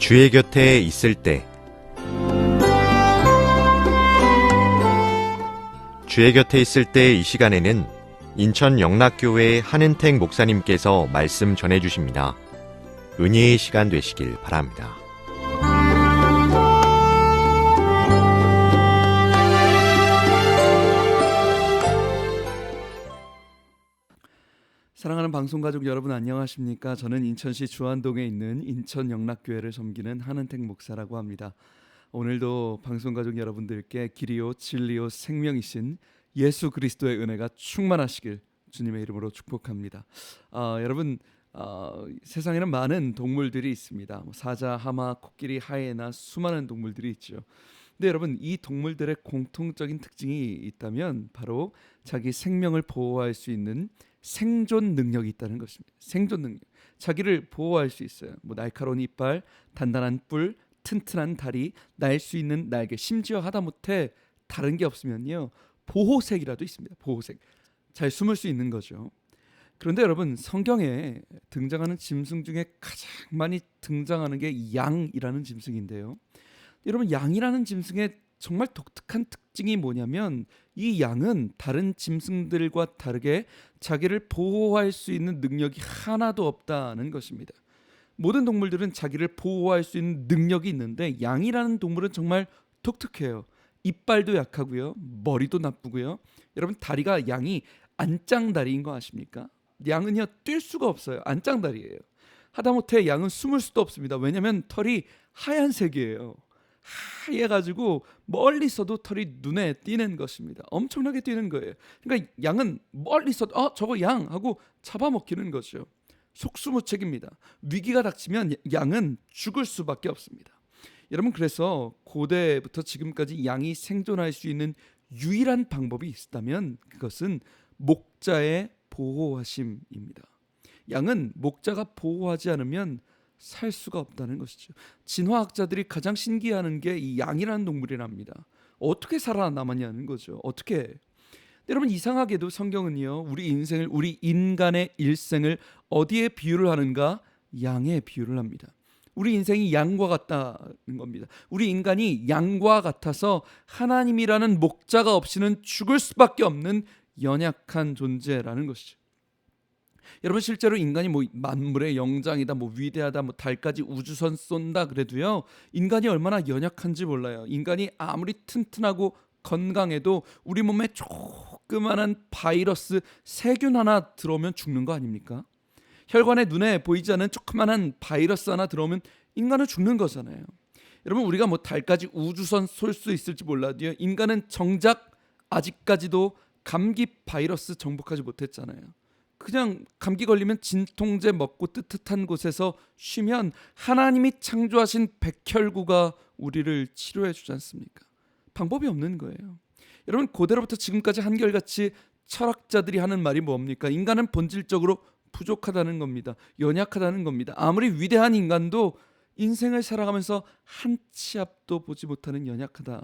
주의 곁에 있을 때 주의 곁에 있을 때 이 시간에는 인천 영락교회 한은택 목사님께서 말씀 전해주십니다. 은혜의 시간 되시길 바랍니다. 사랑하는 방송가족 여러분 안녕하십니까? 저는 인천시 주안동에 있는 인천 영락교회를 섬기는 한은택 목사라고 합니다. 오늘도 방송가족 여러분들께 길이요 진리요 생명이신 예수 그리스도의 은혜가 충만하시길 주님의 이름으로 축복합니다. 여러분 세상에는 많은 동물들이 있습니다. 사자, 하마, 코끼리, 하이에나 수많은 동물들이 있죠. 근데 여러분 이 동물들의 공통적인 특징이 있다면 바로 자기 생명을 보호할 수 있는 생존 능력이 있다는 것입니다. 생존 능력. 자기를 보호할 수 있어요. 날카로운 이빨, 단단한 뿔, 튼튼한 다리, 날 수 있는 날개, 심지어 하다못해 다른 게 없으면요 보호색이라도 있습니다. 보호색. 잘 숨을 수 있는 거죠. 그런데 여러분 성경에 등장하는 짐승 중에 가장 많이 등장하는 게 양이라는 짐승인데요. 여러분 양이라는 짐승의 정말 독특한 특징이 뭐냐면 이 양은 다른 짐승들과 다르게 자기를 보호할 수 있는 능력이 하나도 없다는 것입니다. 모든 동물들은 자기를 보호할 수 있는 능력이 있는데 양이라는 동물은 정말 독특해요. 이빨도 약하고요. 머리도 나쁘고요. 여러분 다리가 양이 안짱다리인 거 아십니까? 양은요 뛸 수가 없어요. 안짱다리예요. 하다못해 양은 숨을 수도 없습니다. 왜냐하면 털이 하얀색이에요. 하얘가지고 멀리서도 털이 눈에 띄는 것입니다. 엄청나게 띄는 거예요. 그러니까 양은 멀리서도 저거 양 하고 잡아먹히는 거죠. 속수무책입니다. 위기가 닥치면 양은 죽을 수밖에 없습니다. 여러분 그래서 고대부터 지금까지 양이 생존할 수 있는 유일한 방법이 있다면 그것은 목자의 보호하심입니다. 양은 목자가 보호하지 않으면 살 수가 없다는 것이죠. 진화학자들이 가장 신기해하는 게 이 양이라는 동물이랍니다. 어떻게 살아남았냐는 거죠. 어떻게? 여러분 이상하게도 성경은요 우리 인간의 일생을 어디에 비유를 하는가? 양에 비유를 합니다. 우리 인생이 양과 같다는 겁니다. 우리 인간이 양과 같아서 하나님이라는 목자가 없이는 죽을 수밖에 없는 연약한 존재라는 것이죠. 여러분 실제로 인간이 만물의 영장이다, 위대하다, 달까지 우주선 쏜다 그래도요 인간이 얼마나 연약한지 몰라요. 인간이 아무리 튼튼하고 건강해도 우리 몸에 조그만한 바이러스, 세균 하나 들어오면 죽는 거 아닙니까? 혈관에 눈에 보이지 않는 조그만한 바이러스 하나 들어오면 인간은 죽는 거잖아요. 여러분 우리가 달까지 우주선 쏠 수 있을지 몰라도요 인간은 정작 아직까지도 감기 바이러스 정복하지 못했잖아요. 그냥 감기 걸리면 진통제 먹고 뜨뜻한 곳에서 쉬면 하나님이 창조하신 백혈구가 우리를 치료해 주지 않습니까? 방법이 없는 거예요. 여러분 고대로부터 지금까지 한결같이 철학자들이 하는 말이 뭡니까? 인간은 본질적으로 부족하다는 겁니다. 연약하다는 겁니다. 아무리 위대한 인간도 인생을 살아가면서 한 치 앞도 보지 못하는 연약하다.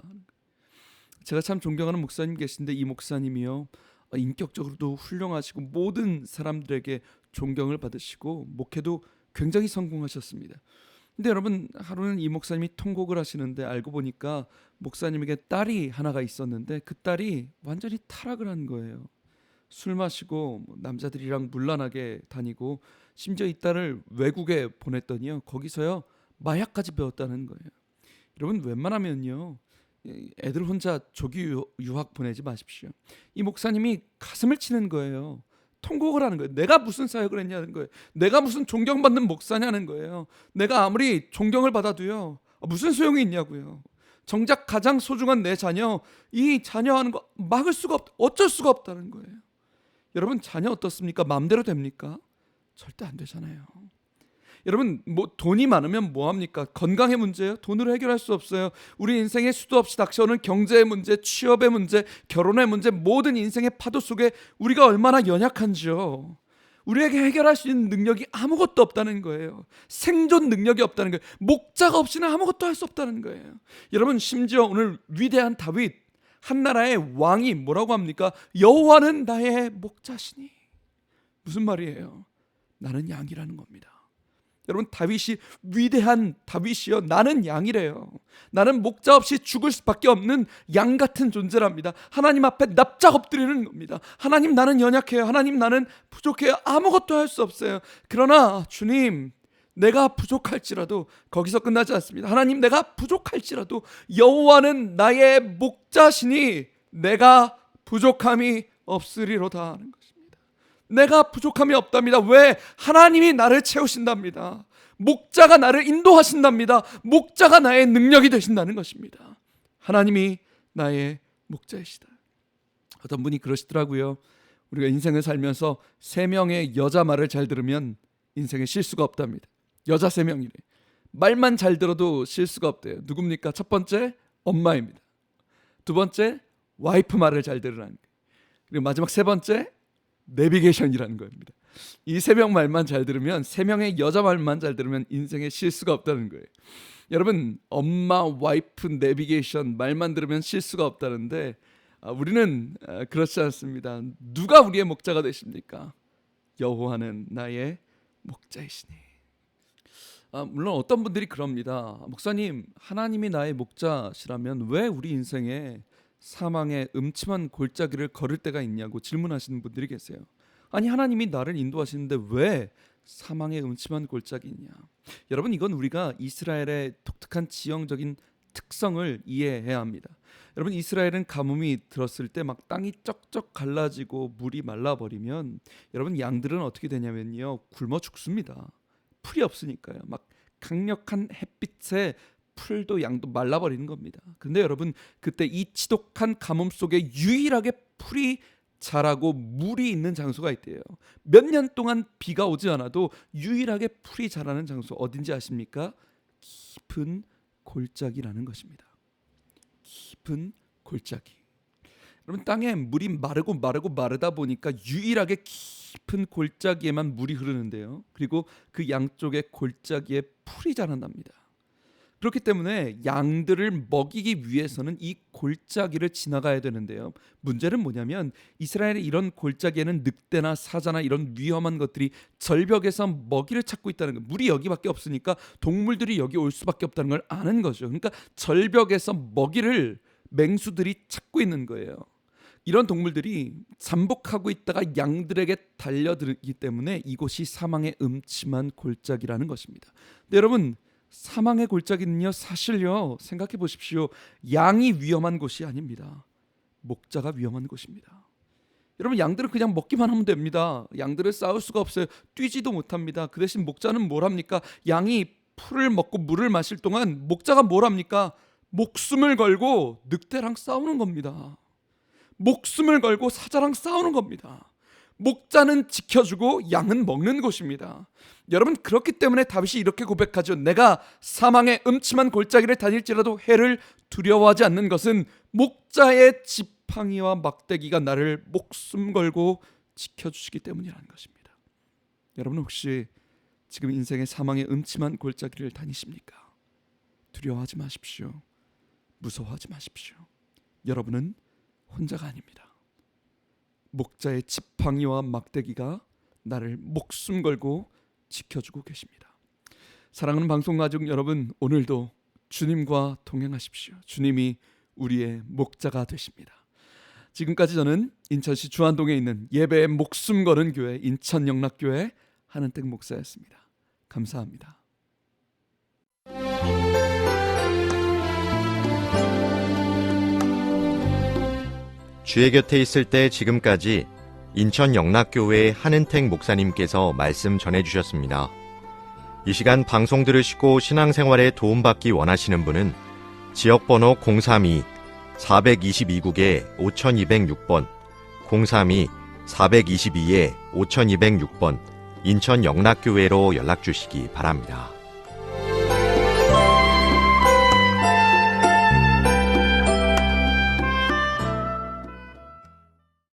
제가 참 존경하는 목사님 계신데 이 목사님이요 인격적으로도 훌륭하시고 모든 사람들에게 존경을 받으시고 목회도 굉장히 성공하셨습니다. 근데 여러분 하루는 이 목사님이 통곡을 하시는데 알고 보니까 목사님에게 딸이 하나가 있었는데 그 딸이 완전히 타락을 한 거예요. 술 마시고 남자들이랑 문란하게 다니고 심지어 이 딸을 외국에 보냈더니요 거기서요 마약까지 배웠다는 거예요. 여러분 웬만하면요 애들 혼자 조기 유학 보내지 마십시오. 이 목사님이 가슴을 치는 거예요. 통곡을 하는 거예요. 내가 무슨 사역을 했냐는 거예요. 내가 무슨 존경받는 목사냐는 거예요. 내가 아무리 존경을 받아도요 무슨 소용이 있냐고요. 정작 가장 소중한 내 자녀, 이 자녀 하는 거 막을 수가 어쩔 수가 없다는 거예요. 여러분 자녀 어떻습니까? 마음대로 됩니까? 절대 안 되잖아요. 여러분 돈이 많으면 뭐합니까? 건강의 문제요? 돈으로 해결할 수 없어요. 우리 인생에 수도 없이 닥쳐오는 경제의 문제, 취업의 문제, 결혼의 문제, 모든 인생의 파도 속에 우리가 얼마나 연약한지요. 우리에게 해결할 수 있는 능력이 아무것도 없다는 거예요. 생존 능력이 없다는 거예요. 목자가 없이는 아무것도 할 수 없다는 거예요. 여러분 심지어 오늘 위대한 다윗 한 나라의 왕이 뭐라고 합니까? 여호와는 나의 목자시니. 무슨 말이에요? 나는 양이라는 겁니다. 여러분, 다윗이 위대한 다윗이요, 나는 양이래요. 나는 목자 없이 죽을 수밖에 없는 양 같은 존재랍니다. 하나님 앞에 납작 엎드리는 겁니다. 하나님, 나는 연약해요. 하나님, 나는 부족해요. 아무것도 할 수 없어요. 그러나 주님, 내가 부족할지라도 거기서 끝나지 않습니다. 하나님, 내가 부족할지라도 여호와는 나의 목자시니 내가 부족함이 없으리로다 하는 것입니다. 내가 부족함이 없답니다. 왜? 하나님이 나를 채우신답니다. 목자가 나를 인도하신답니다. 목자가 나의 능력이 되신다는 것입니다. 하나님이 나의 목자이시다. 어떤 분이 그러시더라고요. 우리가 인생을 살면서 3명의 여자 말을 잘 들으면 인생에 실수가 없답니다. 여자 3명이래. 말만 잘 들어도 실수가 없대요. 누굽니까? 첫 번째, 엄마입니다. 두 번째, 와이프 말을 잘 들으라는 거예요. 그리고 마지막 3번째, 내비게이션이라는 겁니다. 이 3명 말만 잘 들으면, 3명의 여자 말만 잘 들으면 인생에 실수가 없다는 거예요. 여러분, 엄마, 와이프, 내비게이션 말만 들으면 실수가 없다는데 우리는 그렇지 않습니다. 누가 우리의 목자가 되십니까? 여호와는 나의 목자이시니. 물론 어떤 분들이 그럽니다. 목사님, 하나님이 나의 목자시라면 왜 우리 인생에 사망의 음침한 골짜기를 걸을 때가 있냐고 질문하시는 분들이 계세요. 아니, 하나님이 나를 인도하시는데 왜 사망의 음침한 골짜기냐? 여러분, 이건 우리가 이스라엘의 독특한 지형적인 특성을 이해해야 합니다. 여러분, 이스라엘은 가뭄이 들었을 때 막 땅이 쩍쩍 갈라지고 물이 말라버리면 여러분, 양들은 어떻게 되냐면요, 굶어 죽습니다. 풀이 없으니까요. 막 강력한 햇빛에 풀도 양도 말라버리는 겁니다. 그런데 여러분, 그때 이 지독한 가뭄 속에 유일하게 풀이 자라고 물이 있는 장소가 있대요. 몇 년 동안 비가 오지 않아도 유일하게 풀이 자라는 장소 어딘지 아십니까? 깊은 골짜기라는 것입니다. 깊은 골짜기. 여러분, 땅에 물이 마르다 보니까 유일하게 깊은 골짜기에만 물이 흐르는데요. 그리고 그 양쪽에 골짜기에 풀이 자란답니다. 그렇기 때문에 양들을 먹이기 위해서는 이 골짜기를 지나가야 되는데요. 문제는 뭐냐면 이스라엘의 이런 골짜기에는 늑대나 사자나 이런 위험한 것들이 절벽에서 먹이를 찾고 있다는 거. 물이 여기밖에 없으니까 동물들이 여기 올 수밖에 없다는 걸 아는 거죠. 그러니까 절벽에서 먹이를 맹수들이 찾고 있는 거예요. 이런 동물들이 잠복하고 있다가 양들에게 달려들기 때문에 이곳이 사망의 음침한 골짜기라는 것입니다. 근데 여러분, 사망의 골짜기는요, 사실요, 생각해 보십시오. 양이 위험한 곳이 아닙니다. 목자가 위험한 곳입니다. 여러분, 양들은 그냥 먹기만 하면 됩니다. 양들을 싸울 수가 없어요. 뛰지도 못합니다. 그 대신 목자는 뭘 합니까? 양이 풀을 먹고 물을 마실 동안 목자가 뭘 합니까? 목숨을 걸고 늑대랑 싸우는 겁니다. 목숨을 걸고 사자랑 싸우는 겁니다. 목자는 지켜주고 양은 먹는 곳입니다. 여러분, 그렇기 때문에 다윗이 이렇게 고백하죠. 내가 사망의 음침한 골짜기를 다닐지라도 해를 두려워하지 않는 것은 목자의 지팡이와 막대기가 나를 목숨 걸고 지켜주시기 때문이라는 것입니다. 여러분, 혹시 지금 인생의 사망의 음침한 골짜기를 다니십니까? 두려워하지 마십시오. 무서워하지 마십시오. 여러분은 혼자가 아닙니다. 목자의 지팡이와 막대기가 나를 목숨 걸고 지켜주고 계십니다. 사랑하는 방송가족 여러분, 오늘도 주님과 동행하십시오. 주님이 우리의 목자가 되십니다. 지금까지 저는 인천시 주안동에 있는 예배에 목숨 거는 교회 인천영락교회 한은택 목사였습니다. 감사합니다. 주의 곁에 있을 때 지금까지 인천 영락교회 한은택 목사님께서 말씀 전해주셨습니다. 이 시간 방송 들으시고 신앙생활에 도움받기 원하시는 분은 지역번호 032-422국에 5206번 032-422-5206번 인천 영락교회로 연락주시기 바랍니다.